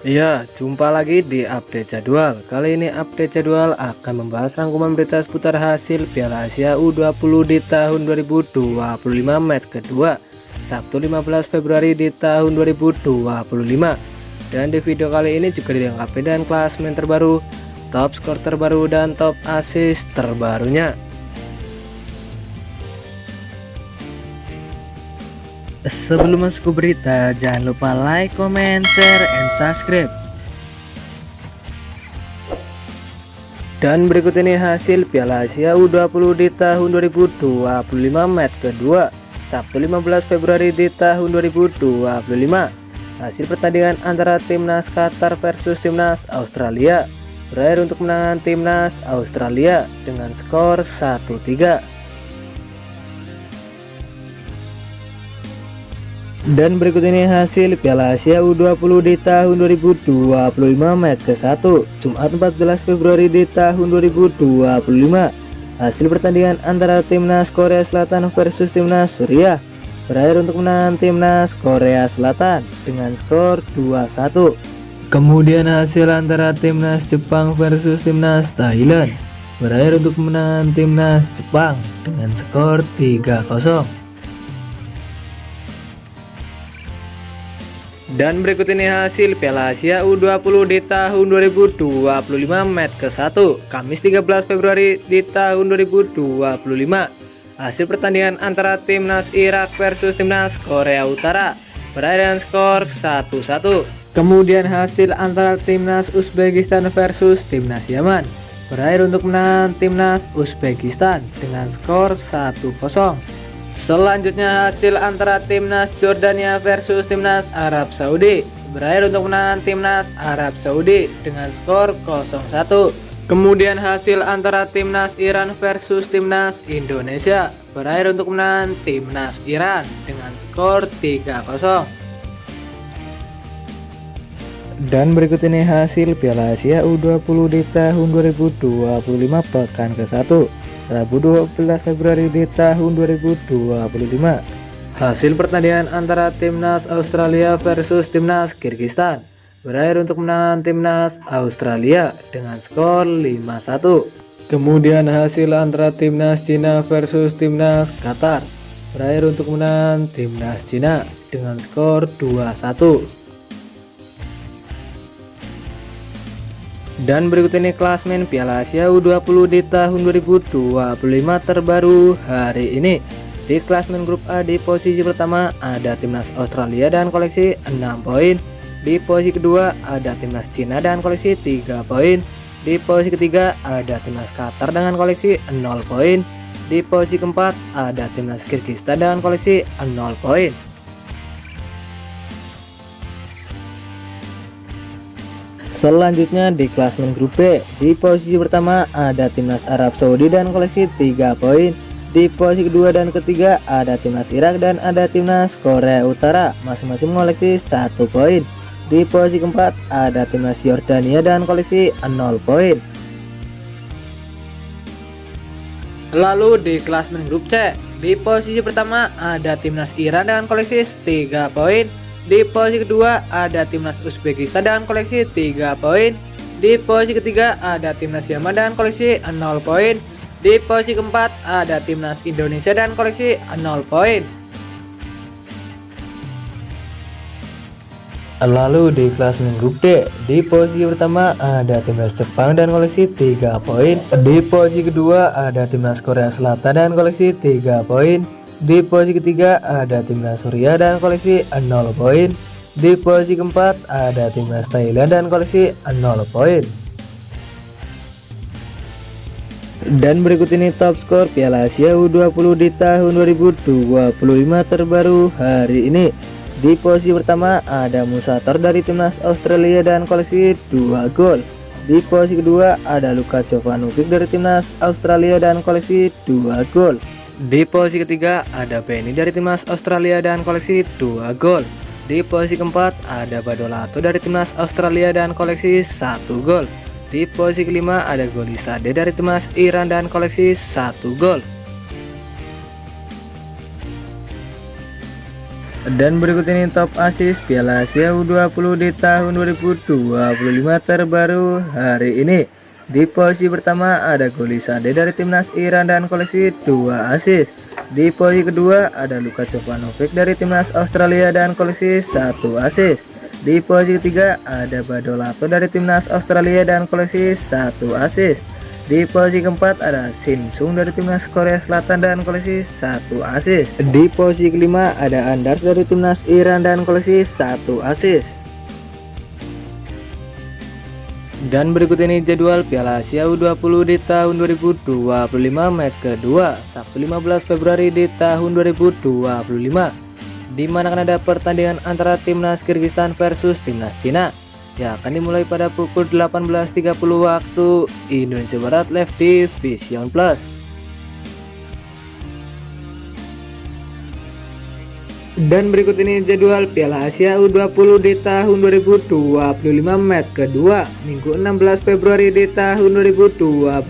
Iya, jumpa lagi di update jadwal. Kali ini update jadwal akan membahas rangkuman berita seputar hasil Piala Asia U20 di tahun 2025 match kedua, Sabtu 15 Februari di tahun 2025. Dan di video kali ini juga dilengkapi dengan klasemen terbaru, top skor terbaru, dan top assist terbarunya. Sebelum masuk ke berita, jangan lupa like, comment, share, and subscribe. Dan berikut ini hasil Piala Asia U20 di tahun 2025 match kedua, Sabtu 15 Februari di tahun 2025. Hasil pertandingan antara timnas Qatar versus timnas Australia berakhir untuk kemenangan timnas Australia dengan skor 1-3. Dan berikut ini hasil Piala Asia U20 di tahun 2025 match ke-1, Jumat 14 Februari di tahun 2025. Hasil pertandingan antara timnas Korea Selatan versus timnas Suriah berakhir untuk kemenangan timnas Korea Selatan dengan skor 2-1. Kemudian hasil antara timnas Jepang versus timnas Thailand berakhir untuk kemenangan timnas Jepang dengan skor 3-0. Dan berikut ini hasil Piala Asia U20 di tahun 2025 match ke-1, Kamis 13 Februari di tahun 2025. Hasil pertandingan antara timnas Irak versus timnas Korea Utara berakhir dengan skor 1-1. Kemudian hasil antara timnas Uzbekistan versus timnas Yaman berakhir untuk menang timnas Uzbekistan dengan skor 1-0. Selanjutnya hasil antara timnas Jordania versus timnas Arab Saudi berakhir untuk menang timnas Arab Saudi dengan skor 0-1. Kemudian hasil antara timnas Iran versus timnas Indonesia berakhir untuk menang timnas Iran dengan skor 3-0. Dan berikut ini hasil Piala Asia U20 di tahun 2025 pekan ke-1, Rabu 12 Februari di tahun 2025. Hasil pertandingan antara timnas Australia versus timnas Kirgistan berakhir untuk menang timnas Australia dengan skor 5-1. Kemudian hasil antara timnas Cina versus timnas Qatar berakhir untuk menang timnas Cina dengan skor 2-1. Dan berikut ini klasmen Piala Asia U20 di tahun 2025 terbaru hari ini. Di klasmen grup A di posisi pertama ada timnas Australia dan koleksi 6 poin. Di posisi kedua ada timnas Cina dan koleksi 3 poin. Di posisi ketiga ada timnas Qatar dengan koleksi 0 poin. Di posisi keempat ada timnas Kirgistan dengan koleksi 0 poin. Selanjutnya di klasmen grup B, di posisi pertama ada timnas Arab Saudi dan koleksi 3 poin. Di posisi kedua dan ketiga ada timnas Irak dan ada timnas Korea Utara, masing-masing mengoleksi 1 poin. Di posisi keempat ada timnas Yordania dan koleksi 0 poin. Lalu di klasmen grup C, di posisi pertama ada timnas Iran dengan koleksi 3 poin. Di posisi kedua ada timnas Uzbekistan dengan koleksi 3 poin. Di posisi ketiga ada timnas Yaman dengan koleksi 0 poin. Di posisi keempat ada timnas Indonesia dengan koleksi 0 poin. Lalu di klasmen grup D, di posisi pertama ada timnas Jepang dan koleksi 3 poin. Di posisi kedua ada timnas Korea Selatan dan koleksi 3 poin. Di posisi ketiga ada timnas Suriah dan koleksi 0 poin. Di posisi keempat ada timnas Thailand dan koleksi 0 poin. Dan berikut ini top skor Piala Asia U20 di tahun 2025 terbaru hari ini. Di posisi pertama ada Musator dari timnas Australia dan koleksi 2 gol. Di posisi kedua ada Luka Jovanovic dari timnas Australia dan koleksi 2 gol. Di posisi ketiga ada Benny dari timnas Australia dan koleksi 2 gol. Di posisi keempat ada Badolato dari timnas Australia dan koleksi 1 gol. Di posisi kelima ada Golisade dari timnas Iran dan koleksi 1 gol. Dan berikut ini top assist Piala Asia U20 di tahun 2025 terbaru hari ini. Di posisi pertama ada Golisade dari timnas Iran dan koleksi 2 assist. Di posisi kedua ada Luka Jovanovic dari timnas Australia dan koleksi 1 assist. Di posisi ketiga ada Badolato dari timnas Australia dan koleksi 1 assist. Di posisi keempat ada Shin Sung dari timnas Korea Selatan dan koleksi 1 assist. Di posisi kelima ada Anders dari timnas Iran dan koleksi 1 assist. Dan berikut ini jadwal Piala Asia U20 di tahun 2025 match kedua Sabtu 15 Februari di tahun 2025, di mana akan ada pertandingan antara timnas Kyrgyzstan versus timnas Cina yang akan dimulai pada pukul 18.30 waktu Indonesia Barat live di Vision Plus. Dan berikut ini jadwal Piala Asia U20 di tahun 2025 match kedua Minggu 16 Februari di tahun 2025,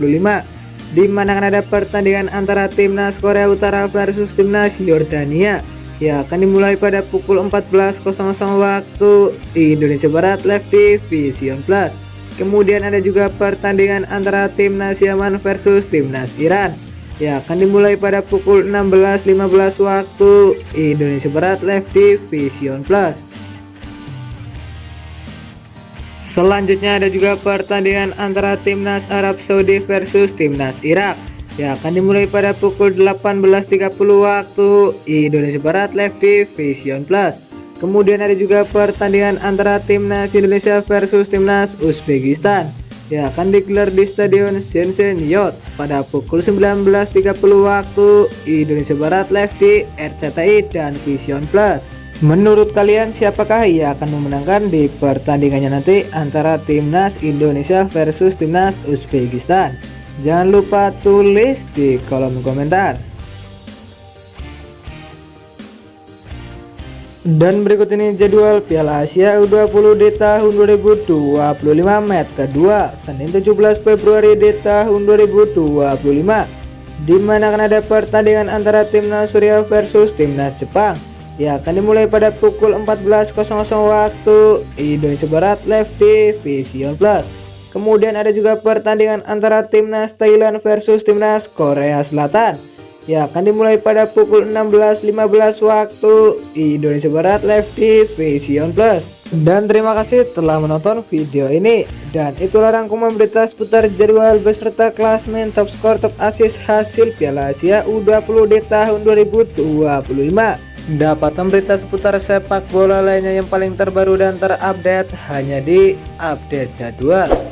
di mana akan ada pertandingan antara timnas Korea Utara versus timnas Yordania yang akan dimulai pada pukul 14.00 waktu Indonesia Barat live di Vision Plus. Kemudian ada juga pertandingan antara timnas Yaman versus timnas Iran yang akan dimulai pada pukul 16.15 waktu Indonesia Barat live di Vision Plus. Selanjutnya ada juga pertandingan antara timnas Arab Saudi versus timnas Irak yang akan dimulai pada pukul 18.30 waktu Indonesia Barat live di Vision Plus. Kemudian ada juga pertandingan antara timnas Indonesia versus timnas Uzbekistan yang akan digelar di Stadion Shenzhen Yacht pada pukul 19.30 waktu Indonesia Barat live di RCTI dan Vision Plus. Menurut kalian siapakah yang akan memenangkan di pertandingannya nanti antara timnas Indonesia versus timnas Uzbekistan? Jangan lupa tulis di kolom komentar. Dan berikut ini jadwal Piala Asia U20 di tahun 2025 match kedua Senin 17 Februari di tahun 2025, di mana akan ada pertandingan antara timnas Suriah versus timnas Jepang yang akan dimulai pada pukul 14.00 waktu Indonesia Barat live di Vision Plus. Kemudian ada juga pertandingan antara timnas Thailand versus timnas Korea Selatan yang akan dimulai pada pukul 16.15 waktu Indonesia Barat live di Vision Plus. Dan terima kasih telah menonton video ini. Dan itulah rangkuman berita seputar jadwal beserta klasmen top skor top assist hasil Piala Asia U20 di tahun 2025. Dapatkan berita seputar sepak bola lainnya yang paling terbaru dan terupdate hanya di Update Jadwal.